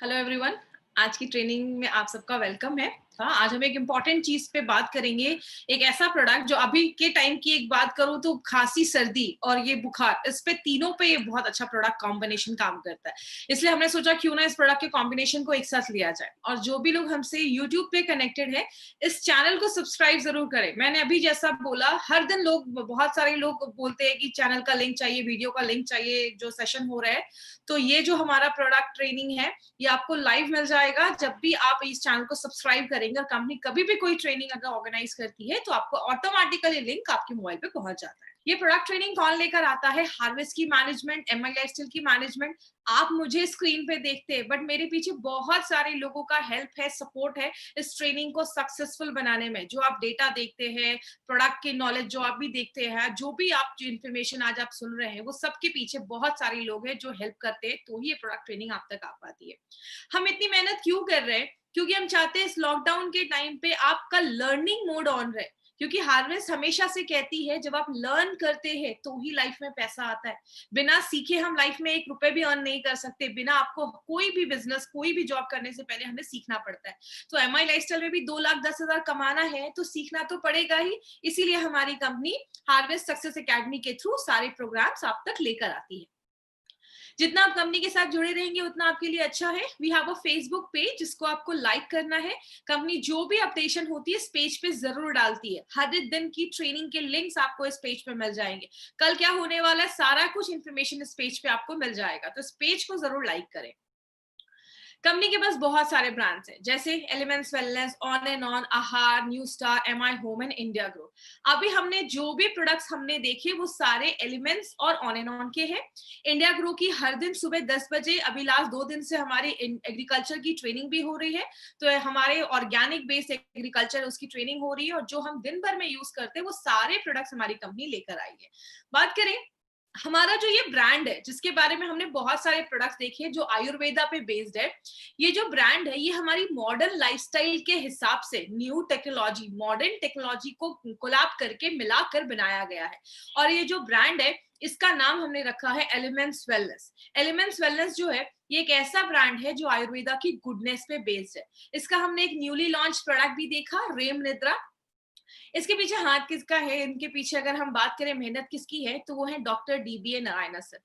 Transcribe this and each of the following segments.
Hello everyone. आज की training में आप सबका वेलकम है। आज हम एक इम्पॉर्टेंट चीज पे बात करेंगे। एक ऐसा प्रोडक्ट जो अभी के टाइम की एक बात करूं तो खांसी, सर्दी और ये बुखार, इस पे तीनों पे ये बहुत अच्छा प्रोडक्ट कॉम्बिनेशन काम करता है। इसलिए हमने सोचा क्यों ना इस प्रोडक्ट के कॉम्बिनेशन को एक साथ लिया जाए। और जो भी लोग हमसे यूट्यूब पे कनेक्टेड है, इस चैनल को सब्सक्राइब जरूर करें। मैंने अभी जैसा बोला, हर दिन बहुत सारे लोग बोलते हैं कि चैनल का लिंक चाहिए, वीडियो का लिंक चाहिए, जो सेशन हो रहा है। तो ये जो हमारा प्रोडक्ट ट्रेनिंग है, ये आपको लाइव मिल जाएगा जब भी आप इस चैनल को सब्सक्राइब करेंगे। और कंपनी कभी भी कोई ट्रेनिंग अगर ऑर्गेनाइज करती है तो आपको ऑटोमेटिकली लिंक आपके मोबाइल पे पहुंच जाता है। ये प्रोडक्ट ट्रेनिंग कौन लेकर आता है? हार्वेस्ट की मैनेजमेंट, एमआई लाइफस्टाइल की मैनेजमेंट। आप मुझे स्क्रीन पे देखते हैं, बट मेरे पीछे बहुत सारे लोगों का हेल्प है, सपोर्ट है इस ट्रेनिंग को सक्सेसफुल बनाने में। जो आप डेटा देखते हैं, प्रोडक्ट की नॉलेज जो आप भी देखते हैं, जो भी आप जो इन्फॉर्मेशन आज आप सुन रहे हैं, वो सबके पीछे बहुत सारे लोग हैं जो हेल्प करते हैं, तो ही ये प्रोडक्ट ट्रेनिंग आप तक आ पाती है। हम इतनी मेहनत क्यों कर रहे हैं? क्योंकि हम चाहते हैं इस लॉकडाउन के टाइम पे आपका लर्निंग मोड ऑन रहे। क्योंकि हार्वेस्ट हमेशा से कहती है, जब आप लर्न करते हैं तो ही लाइफ में पैसा आता है। बिना सीखे हम लाइफ में एक रुपए भी अर्न नहीं कर सकते। बिना आपको कोई भी बिजनेस, कोई भी जॉब करने से पहले हमें सीखना पड़ता है। तो एमआई लाइफस्टाइल में भी 2,10,000 कमाना है तो सीखना तो पड़ेगा ही। इसीलिए हमारी कंपनी हार्वेस्ट सक्सेस एकेडमी के थ्रू सारे प्रोग्राम्स आप तक लेकर आती है। जितना आप कंपनी के साथ जुड़े रहेंगे उतना आपके लिए अच्छा है। We have a Facebook page जिसको आपको लाइक करना है। कंपनी जो भी अपडेशन होती है इस पेज पे जरूर डालती है। हर एक दिन की ट्रेनिंग के लिंक्स आपको इस पेज पे मिल जाएंगे। कल क्या होने वाला है, सारा कुछ इन्फॉर्मेशन इस पेज पे आपको मिल जाएगा। तो इस पेज को जरूर लाइक करें। कंपनी के पास बहुत सारे ब्रांड्स हैं, जैसे Elements Wellness, On and On, Aahaar, New Star, MI Home and India Grow. अभी हमने जो भी प्रोडक्ट्स हमने देखे वो सारे एलिमेंट्स और ऑन एंड ऑन के हैं। इंडिया ग्रो की हर दिन सुबह 10 बजे, अभी लास्ट 2 दिन से हमारी एग्रीकल्चर की ट्रेनिंग भी हो रही है। तो हमारे ऑर्गेनिक बेस्ड एग्रीकल्चर उसकी ट्रेनिंग हो रही है, और जो हम दिन भर में यूज करते हैं वो सारे प्रोडक्ट्स हमारी कंपनी लेकर आई है। बात करें हमारा जो ये ब्रांड है, जिसके बारे में हमने बहुत सारे प्रोडक्ट्स देखे जो आयुर्वेदा पे बेस्ड है। ये जो ब्रांड है, ये हमारी मॉडर्न लाइफस्टाइल के हिसाब से न्यू टेक्नोलॉजी, मॉडर्न टेक्नोलॉजी को कोलैब करके मिलाकर बनाया गया है। और ये जो ब्रांड है, इसका नाम हमने रखा है एलिमेंट्स वेलनेस। एलिमेंट्स वेलनेस जो है, ये एक ऐसा ब्रांड है जो आयुर्वेदा की गुडनेस पे बेस्ड है। इसका हमने एक न्यूली लॉन्च प्रोडक्ट भी देखा, रेम निद्रा। इसके पीछे हाथ किसका है? इनके पीछे अगर हम बात करें मेहनत किसकी है, तो वो है डॉक्टर डीबीए नारायण सर।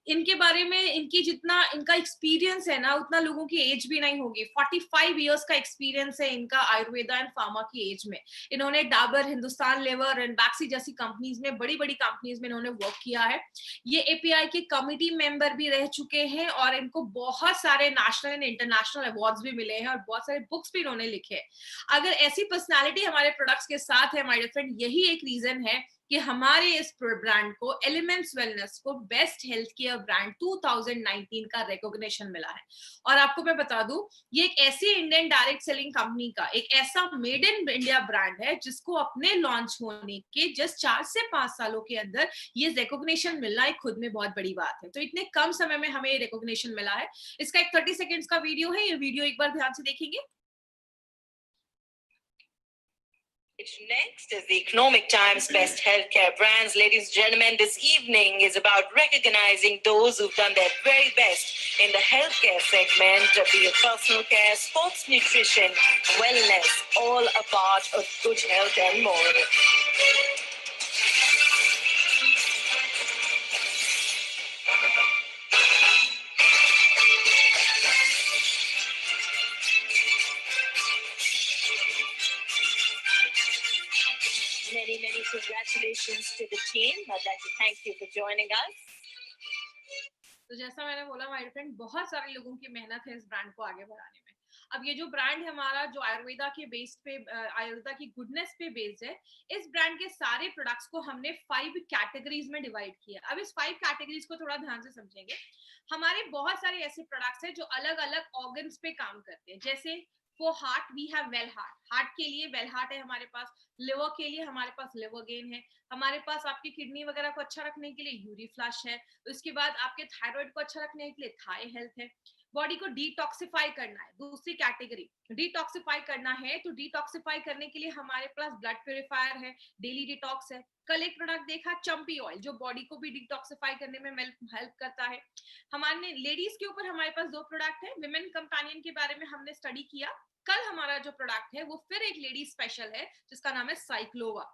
इनके बारे में, इनकी जितना इनका एक्सपीरियंस है ना, उतना लोगों की एज भी नहीं होगी। 45 इयर्स का एक्सपीरियंस है इनका आयुर्वेदा एंड फार्मा की एज में। इन्होंने डाबर, हिंदुस्तान लेवर एंड बैक्सी जैसी कंपनीज में, बड़ी बड़ी कंपनीज में इन्होंने वर्क किया है। ये एपीआई के कमिटी मेंबर भी रह चुके हैं, और इनको बहुत सारे नेशनल एंड इंटरनेशनल अवार्ड्स भी मिले हैं, और बहुत सारे बुक्स भी इन्होंने लिखे हैं। अगर ऐसी पर्सनालिटी हमारे प्रोडक्ट्स के साथ है माय डियर फ्रेंड, यही एक रीजन है कि हमारे इस ब्रांड को, एलिमेंट्स वेलनेस को, बेस्ट हेल्थ केयर ब्रांड 2019 का रिकॉग्निशन मिला है। और आपको मैं बता दूं, ये एक ऐसी इंडियन डायरेक्ट सेलिंग कंपनी का एक ऐसा मेड इन इंडिया ब्रांड है जिसको अपने लॉन्च होने के जस्ट 4 से 5 सालों के अंदर ये रिकॉग्निशन मिलना एक खुद में बहुत बड़ी बात है। तो इतने कम समय में हमें ये रिकॉग्निशन मिला है। इसका एक 30 सेकेंड्स का वीडियो है, ये वीडियो एक बार ध्यान से देखेंगे। Next is the Economic Times Best Healthcare Brands. Ladies and gentlemen, this evening is about recognizing those who've done their very best in the healthcare segment, be it personal care, sports nutrition, wellness, all a part of good health and more. Many congratulations to the team. I'd like to thank you for joining us. तो जैसा मैंने बोला my friend, बहुत सारे लोगों की मेहनत है इस ब्रांड को आगे बढ़ाने में। अब ये जो ब्रांड है हमारा, जो आयुर्वेदा के बेस पे, आयुर्वेदा की गुडनेस पे बेस्ड है, इस ब्रांड के सारे प्रोडक्ट्स को हमने 5 कैटेगरीज में डिवाइड किया। अब इस 5 कैटेगरीज को थोड़ा ध्यान से समझेंगे। हमारे बहुत सारे ऐसे प्रोडक्ट्स हैं जो अलग अलग ऑर्गन्स पे काम करते हैं। जैसे for heart we have well heart, heart के लिए वेल हार्ट है हमारे पास। लिवर के लिए हमारे पास लिवर गेन है। हमारे पास आपकी किडनी वगैरह को अच्छा रखने के लिए यूरी फ्लश है। उसके बाद आपके थायराइड को अच्छा रखने के लिए थाई हेल्थ है। बॉडी को डिटॉक्सिफाई करना है, दूसरी कैटेगरी डिटॉक्सिफाई करना है। तो डिटॉक्सिफाई करने के लिए हमारे पास ब्लड प्यूरिफायर है, डेली डिटॉक्स है। कल एक प्रोडक्ट देखा चंपी ऑयल, जो बॉडी को भी डिटॉक्सिफाई करने में हेल्प करता है। हमारे लेडीज के ऊपर हमारे पास 2 प्रोडक्ट है, विमेन कंपेनियन के बारे में हमने स्टडी किया। कल हमारा जो प्रोडक्ट है वो फिर एक लेडी स्पेशल है जिसका नाम है साइक्लोवा।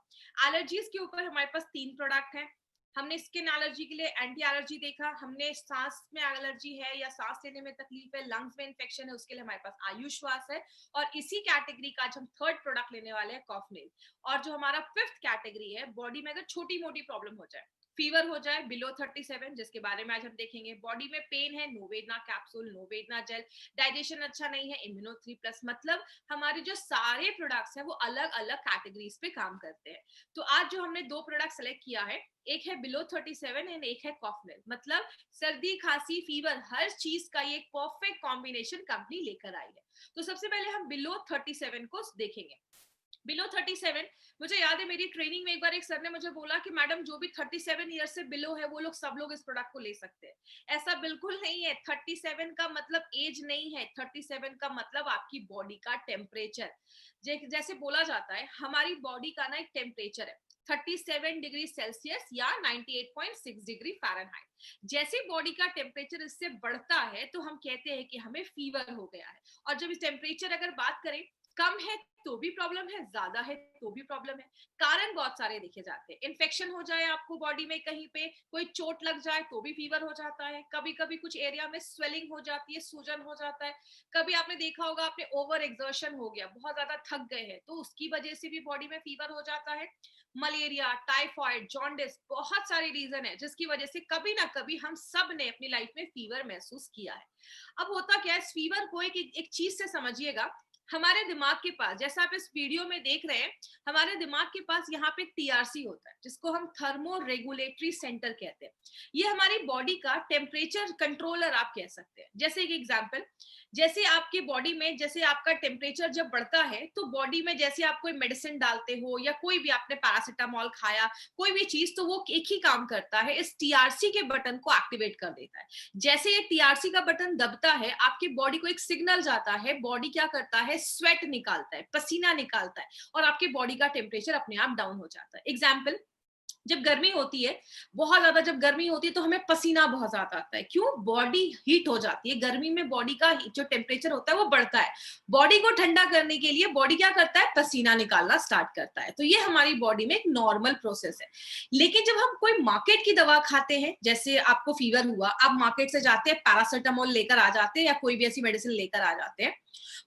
एलर्जीज के ऊपर हमारे पास 3 प्रोडक्ट है। हमने स्किन एलर्जी के लिए एंटी एलर्जी देखा, हमने सांस में एलर्जी है या सांस लेने में तकलीफ है, लंग्स में इन्फेक्शन है, उसके लिए हमारे पास आयुश्वास है। और इसी कैटेगरी का आज हम 3rd प्रोडक्ट लेने वाले हैं, कॉफनेल। और जो हमारा 5th कैटेगरी है, बॉडी में अगर छोटी मोटी प्रॉब्लम हो जाए, फीवर हो जाए बिलो 37, जिसके बारे में आज हम देखेंगे, बॉडी में पेन है, नोवेडना कैप्सूल, नोवेडना जेल, डाइजेशन अच्छा नहीं है, इम्यूनो 3+। मतलब हमारे जो सारे प्रोडक्ट्स हैं वो अलग अलग कैटेगरीज पे काम करते हैं। तो आज जो हमने 2 प्रोडक्ट सेलेक्ट किया है, एक है बिलो 37 एंड एक है कॉफनेल। मतलब सर्दी खांसी फीवर हर चीज का ये एक परफेक्ट कॉम्बिनेशन कंपनी लेकर आई है। तो सबसे पहले हम बिलो 37 को देखेंगे। बिलो 37, मुझे याद है मेरी ट्रेनिंग में एक बार एक सर ने मुझे बोला कि मैडम जो भी 37 ईयर से बिलो है वो लोग सब लोग इस प्रोडक्ट को ले सकते हैं। ऐसा बिल्कुल नहीं है। 37 का मतलब एज नहीं है, 37 का मतलब आपकी बॉडी का टेम्परेचर। जैसे बोला जाता है हमारी बॉडी का ना एक टेम्परेचर है 37 डिग्री सेल्सियस या 98.6 डिग्री फ़ारेनहाइट। जैसे बॉडी का टेम्परेचर इससे बढ़ता है तो हम कहते हैं कि हमें फीवर हो गया है। और जब इस टेम्परेचर अगर बात करें, कम है तो भी प्रॉब्लम है, ज्यादा है तो भी प्रॉब्लम है। कारण बहुत सारे देखे जाते हैं। इन्फेक्शन हो जाए आपको बॉडी में, कहीं पे कोई चोट लग जाए तो भी फीवर हो जाता है। कभी कभी कुछ एरिया में स्वेलिंग हो जाती है, सूजन हो जाता है। कभी आपने देखा होगा आपने ओवर एक्सर्शन हो गया, बहुत ज्यादा थक गए हैं, तो उसकी वजह से भी बॉडी में फीवर हो जाता है। मलेरिया, टाइफॉइड, जॉन्डिस, बहुत सारे रीजन है जिसकी वजह से कभी ना कभी हम सब ने अपनी लाइफ में फीवर महसूस किया है। अब होता क्या है, इस फीवर को एक चीज से समझिएगा। हमारे दिमाग के पास, जैसा आप इस वीडियो में देख रहे हैं, हमारे दिमाग के पास यहाँ पे टीआरसी होता है जिसको हम थर्मो रेगुलेटरी सेंटर कहते हैं। ये हमारी बॉडी का टेम्परेचर कंट्रोलर आप कह सकते हैं। जैसे एक एग्जांपल, जैसे आपकी बॉडी में जैसे आपका टेम्परेचर जब बढ़ता है तो बॉडी में जैसे आप कोई मेडिसिन डालते हो या कोई भी आपने पैरासिटामोल खाया, कोई भी चीज, तो वो एक ही काम करता है, इस टीआरसी के बटन को एक्टिवेट कर देता है। जैसे ये टीआरसी का बटन दबता है, आपकी बॉडी को एक सिग्नल जाता है, बॉडी क्या करता है, स्वेट निकालता है, पसीना निकालता है और आपके बॉडी का टेम्परेचर अपने आप डाउन हो जाता है। एग्जाम्पल, जब गर्मी होती है, बहुत ज्यादा जब गर्मी होती है तो हमें पसीना बहुत ज्यादा आता है। क्यों? बॉडी हीट हो जाती है। गर्मी में बॉडी का जो टेम्परेचर होता है वो बढ़ता है। बॉडी को ठंडा करने के लिए बॉडी क्या करता है, पसीना निकालना स्टार्ट करता है। तो ये हमारी बॉडी में एक नॉर्मल प्रोसेस है। लेकिन जब हम कोई मार्केट की दवा खाते हैं, जैसे आपको फीवर हुआ, आप मार्केट से जाते हैं, पैरासिटामोल लेकर आ जाते हैं या कोई भी ऐसी मेडिसिन लेकर आ जाते हैं,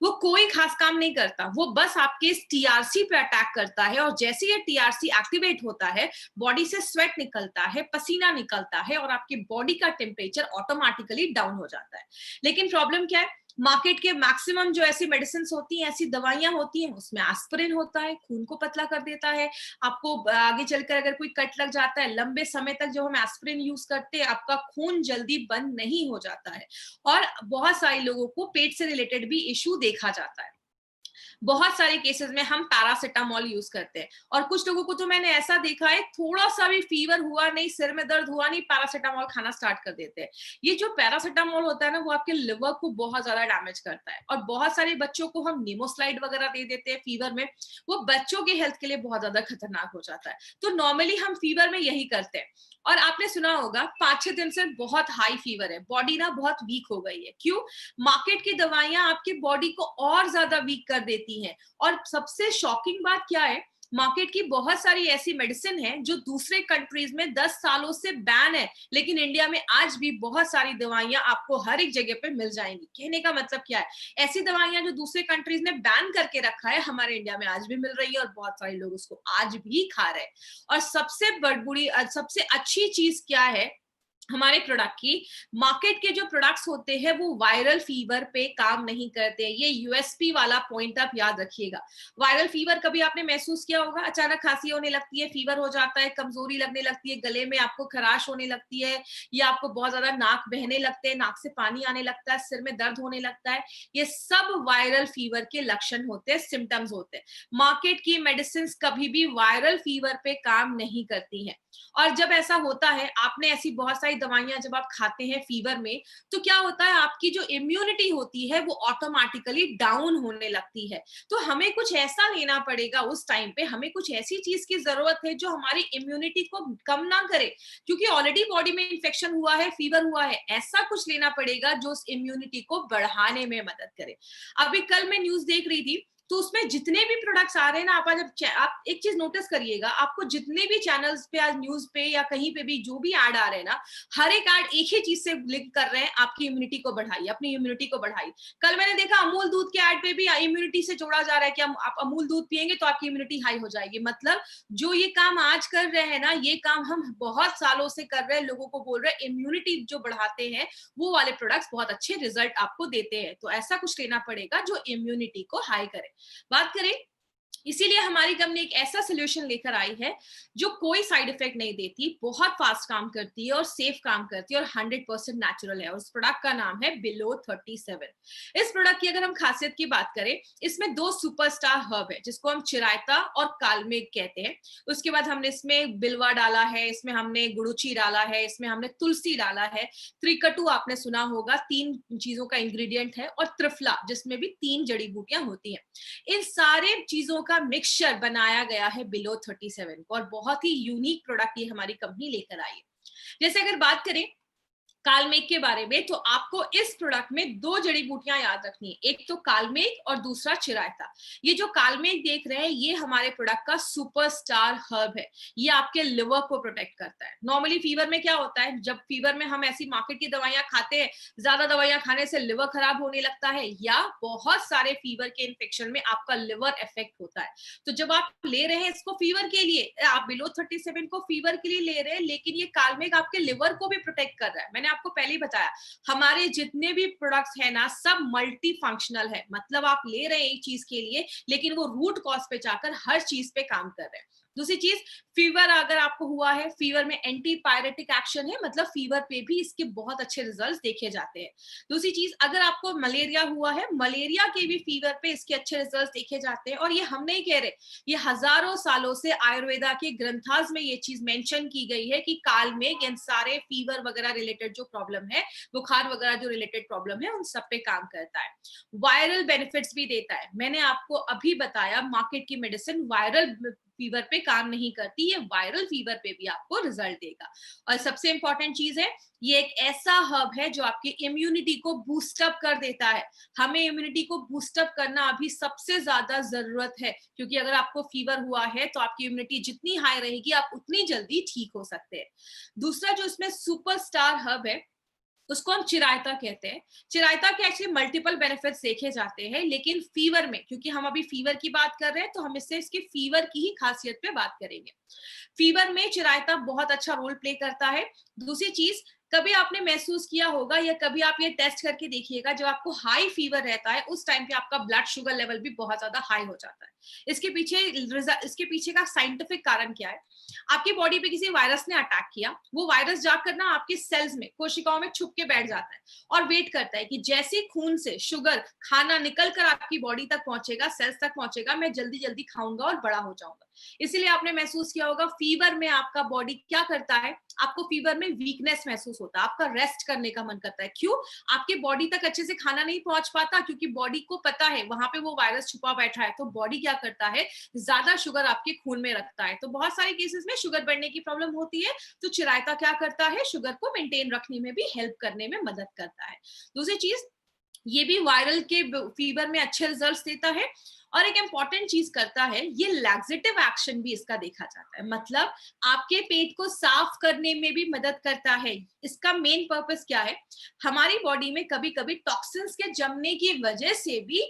वो कोई खास काम नहीं करता, वो बस आपके टीआरसी पे अटैक करता है। और जैसे ये टीआरसी एक्टिवेट होता है, बॉडी से स्वेट निकलता है, पसीना निकलता है और आपकी बॉडी का टेम्परेचर ऑटोमेटिकली डाउन हो जाता है। लेकिन प्रॉब्लम क्या है, मार्केट के मैक्सिमम जो ऐसी मेडिसिन होती हैं, ऐसी दवाइयां होती हैं, उसमें एस्पिरिन होता है, खून को पतला कर देता है। आपको आगे चलकर अगर कोई कट लग जाता है, लंबे समय तक जब हम एस्पिरिन यूज करते हैं, आपका खून जल्दी बंद नहीं हो जाता है। और बहुत सारे लोगों को पेट से रिलेटेड भी इश्यू देखा जाता है। बहुत सारे केसेस में हम पैरासिटामोल यूज करते हैं। और कुछ लोगों को तो मैंने ऐसा देखा है, थोड़ा सा भी फीवर हुआ नहीं, सिर में दर्द हुआ नहीं, पैरासिटामोल खाना स्टार्ट कर देते हैं। ये जो पैरासिटामोल होता है ना, वो आपके लिवर को बहुत ज्यादा डैमेज करता है। और बहुत सारे बच्चों को हम निमोस्लाइड वगैरह दे देते हैं फीवर में, वो बच्चों के हेल्थ के लिए बहुत ज्यादा खतरनाक हो जाता है। तो नॉर्मली हम फीवर में यही करते हैं। और आपने सुना होगा 5-6 दिन से बहुत हाई फीवर है, बॉडी ना बहुत वीक हो गई है। क्यों? मार्केट की दवाइयां आपकी बॉडी को और ज्यादा वीक कर देती हैं। और सबसे शॉकिंग बात क्या है, मार्केट की बहुत सारी ऐसी मेडिसिन है जो दूसरे कंट्रीज में 10 सालों से बैन है, लेकिन इंडिया में आज भी बहुत सारी दवाइयां आपको हर एक जगह पे मिल जाएंगी। कहने का मतलब क्या है, ऐसी दवाइयां जो दूसरे कंट्रीज ने बैन करके रखा है, हमारे इंडिया में आज भी मिल रही है और बहुत सारे लोग उसको आज भी खा रहे हैं। और सबसे अच्छी चीज क्या है हमारे प्रोडक्ट की, मार्केट के जो प्रोडक्ट्स होते हैं वो वायरल फीवर पे काम नहीं करते। ये यूएसपी वाला पॉइंट आप याद रखिएगा। वायरल फीवर कभी आपने महसूस किया होगा, अचानक खांसी होने लगती है, फीवर हो जाता है, कमजोरी लगने लगती है, गले में आपको खराश होने लगती है, या आपको बहुत ज्यादा नाक बहने लगते हैं, नाक से पानी आने लगता है, सिर में दर्द होने लगता है। ये सब वायरल फीवर के लक्षण होते हैं, सिम्टम्स होते हैं। मार्केट की मेडिसिन कभी भी वायरल फीवर पे काम नहीं करती हैं। और जब ऐसा होता है, आपने ऐसी बहुत सारी दवाइयां जब आप खाते हैं फीवर में, तो क्या होता है आपकी जो इम्यूनिटी होती है वो ऑटोमेटिकली डाउन होने लगती है। तो हमें कुछ ऐसा लेना पड़ेगा उस टाइम पे, हमें कुछ ऐसी चीज की जरूरत है जो हमारी इम्यूनिटी को कम ना करे, क्योंकि ऑलरेडी बॉडी में इन्फेक्शन हुआ है, फीवर हुआ है। ऐसा कुछ लेना पड़ेगा जो उस इम्यूनिटी को बढ़ाने में मदद करे। अभी कल मैं न्यूज देख रही थी, तो उसमें जितने भी प्रोडक्ट्स आ रहे हैं ना, आप एक चीज नोटिस करिएगा, आपको जितने भी चैनल्स पे, आज न्यूज पे या कहीं पे भी जो भी ऐड आ रहे हैं ना, हर एक ऐड एक ही चीज से लिंक कर रहे हैं, आपकी इम्यूनिटी को बढ़ाइए, अपनी इम्यूनिटी को बढ़ाइए। कल मैंने देखा अमूल दूध के ऐड पे भी इम्यूनिटी से जोड़ा जा रहा है कि आप अमूल दूध पियेंगे तो आपकी इम्यूनिटी हाई हो जाएगी। मतलब जो ये काम आज कर रहे हैं ना, ये काम हम बहुत सालों से कर रहे हैं, लोगों को बोल रहे हैं इम्यूनिटी जो बढ़ाते हैं वो वाले प्रोडक्ट्स बहुत अच्छे रिजल्ट आपको देते हैं। तो ऐसा कुछ लेना पड़ेगा जो इम्यूनिटी को हाई करे। बात करें, इसीलिए हमारी कंपनी एक ऐसा सोल्यूशन लेकर आई है जो कोई साइड इफेक्ट नहीं देती, बहुत फास्ट काम करती है और सेफ काम करती है और 100% नेचुरल है। और उस प्रोडक्ट का नाम है बिलो 37। इस प्रोडक्ट की अगर हम खासियत की बात करें, इसमें 2 सुपरस्टार हर्ब है जिसको हम चिरायता और कालमेघ कहते हैं। उसके बाद हमने इसमें बिलवा डाला है, इसमें हमने गुड़ुची डाला है, इसमें हमने तुलसी डाला है, त्रिकटु आपने सुना होगा, 3 चीजों का इंग्रेडिएंट है, और त्रिफला जिसमें भी 3 जड़ी बूटियां होती हैं। इन सारे चीजों का मिक्सचर बनाया गया है बिलो 37 को, और बहुत ही यूनिक प्रोडक्ट ये हमारी कंपनी लेकर आई है। जैसे अगर बात करें कालमेघ के बारे में, तो आपको इस प्रोडक्ट में 2 जड़ी बूटियां याद रखनी है, एक तो कालमेघ और दूसरा चिरायता। ये जो कालमेघ देख रहे हैं ये हमारे प्रोडक्ट का सुपरस्टार हर्ब है। ये आपके लिवर को प्रोटेक्ट करता है। नॉर्मली फीवर में क्या होता है, जब फीवर में हम ऐसी मार्केट की दवाइयां खाते हैं, ज्यादा दवाइयां खाने से लिवर खराब होने लगता है, या बहुत सारे फीवर के इन्फेक्शन में आपका लिवर इफेक्ट होता है। तो जब आप ले रहे हैं इसको फीवर के लिए, आप बिलो 37 को फीवर के लिए ले रहे हैं, लेकिन ये कालमेघ आपके लिवर को भी प्रोटेक्ट कर रहा है। मैंने आपको पहले ही बताया, हमारे जितने भी प्रोडक्ट्स है ना, सब मल्टी फंक्शनल है। मतलब आप ले रहे हैं एक चीज के लिए, लेकिन वो रूट कॉज पे जाकर हर चीज पे काम कर रहे हैं। दूसरी चीज, फीवर अगर आपको हुआ है, फीवर में एंटी पायरेटिक एक्शन है, मतलब फीवर पे भी इसके बहुत अच्छे रिजल्ट्स देखे जाते हैं। दूसरी चीज, अगर आपको मलेरिया हुआ है, मलेरिया के भी फीवर पे इसके अच्छे रिजल्ट्स देखे जाते हैं। और ये हम नहीं कह रहे, ये हजारों सालों से आयुर्वेदा के ग्रंथास में ये चीज मेंशन की गई है कि कालमेघ इन सारे फीवर वगैरह रिलेटेड जो प्रॉब्लम है, बुखार वगैरह जो रिलेटेड प्रॉब्लम है, उन सब पे काम करता है। वायरल बेनिफिट्स भी देता है। मैंने आपको अभी बताया, मार्केट की मेडिसिन वायरल फीवर पे काम नहीं करती, ये वायरल फीवर पे भी आपको रिजल्ट देगा। और सबसे इंपॉर्टेंट चीज है, ये एक ऐसा हर्ब है जो आपकी इम्यूनिटी को बूस्टअप कर देता है। हमें इम्यूनिटी को बूस्टअप करना अभी सबसे ज्यादा जरूरत है, क्योंकि अगर आपको फीवर हुआ है तो आपकी इम्यूनिटी जितनी हाई रहेगी, आप उतनी जल्दी ठीक हो सकते हैं। दूसरा जो इसमें सुपरस्टार हर्ब है, उसको हम चिरायता कहते हैं। चिरायता के एक्चुअली मल्टीपल बेनिफिट्स देखे जाते हैं, लेकिन फीवर में, क्योंकि हम अभी फीवर की बात कर रहे हैं, तो हम इससे इसके फीवर की ही खासियत पे बात करेंगे। फीवर में चिरायता बहुत अच्छा रोल प्ले करता है। दूसरी चीज, कभी आपने महसूस किया होगा या कभी आप ये टेस्ट करके देखिएगा, जब आपको हाई फीवर रहता है उस टाइम पे आपका ब्लड शुगर लेवल भी बहुत ज्यादा हाई हो जाता है। इसके पीछे का साइंटिफिक कारण क्या है? आपकी बॉडी पे किसी वायरस ने अटैक किया, वो वायरस जाकर ना आपके सेल्स में, कोशिकाओं में छुप के बैठ जाता है और वेट करता है कि जैसे खून से शुगर खाना निकल कर आपकी बॉडी तक पहुंचेगा, सेल्स तक पहुंचेगा, मैं जल्दी जल्दी खाऊंगा और बड़ा हो जाऊंगा। इसीलिए आपने महसूस किया होगा, फीवर में आपका बॉडी क्या करता है, आपको फीवर में वीकनेस महसूस होता है, आपका रेस्ट करने का मन करता है। क्यों? आपके बॉडी तक अच्छे से खाना नहीं पहुंच पाता, क्योंकि बॉडी को पता है वहां पे वो वायरस छुपा बैठा है। तो बॉडी क्या करता है, ज्यादा शुगर आपके खून में रखता है। तो बहुत सारे केसेस में शुगर बढ़ने की प्रॉब्लम होती है, तो चिरायता क्या करता है, शुगर को मेंटेन रखने में भी हेल्प करने में मदद करता है। दूसरी चीज, ये भी वायरल के फीवर में अच्छे रिजल्ट्स देता है। और एक इंपॉर्टेंट चीज करता है, ये लैक्सेटिव एक्शन भी इसका देखा जाता है, मतलब आपके पेट को साफ करने में भी मदद करता है। इसका मेन पर्पस क्या है, हमारी बॉडी में कभी कभी टॉक्सिन्स के जमने की वजह से भी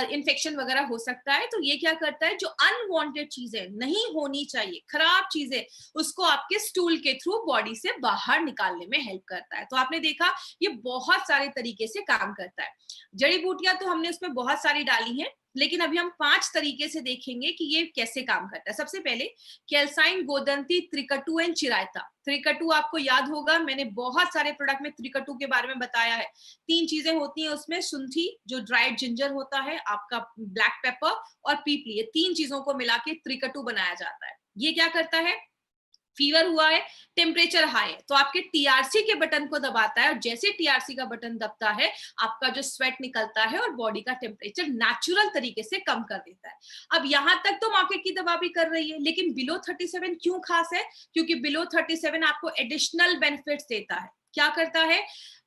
इन्फेक्शन वगैरह हो सकता है। तो ये क्या करता है, जो अनवांटेड चीजें नहीं होनी चाहिए, खराब चीजें, उसको आपके स्टूल के थ्रू बॉडी से बाहर निकालने में हेल्प करता है। तो आपने देखा, ये बहुत सारे तरीके से काम करता है। जड़ी बूटियां तो हमने उसमें बहुत सारी डाली हैं, लेकिन अभी हम 5 तरीके से देखेंगे कि ये कैसे काम करता है। सबसे पहले कैल्साइन, गोदंती, त्रिकटु एंड चिरायता। त्रिकटु आपको याद होगा, मैंने बहुत सारे प्रोडक्ट में त्रिकटु के बारे में बताया है। 3 चीजें होती हैं उसमें, शुंठी जो ड्राइड जिंजर होता है, आपका ब्लैक पेपर और पीपली, ये 3 चीजों को मिला के त्रिकटु बनाया जाता है। ये क्या करता है, फीवर हुआ है, टेम्परेचर हाई है, तो आपके टीआरसी के बटन को दबाता है और जैसे टीआरसी का बटन दबता है आपका जो स्वेट निकलता है और बॉडी का टेम्परेचर नेचुरल तरीके से कम कर देता है। अब यहां तक तो मार्केट की दवा भी कर रही है, लेकिन बिलो 37 क्यों खास है? क्योंकि बिलो 37 आपको एडिशनल बेनिफिट्स देता है। क्या करता है?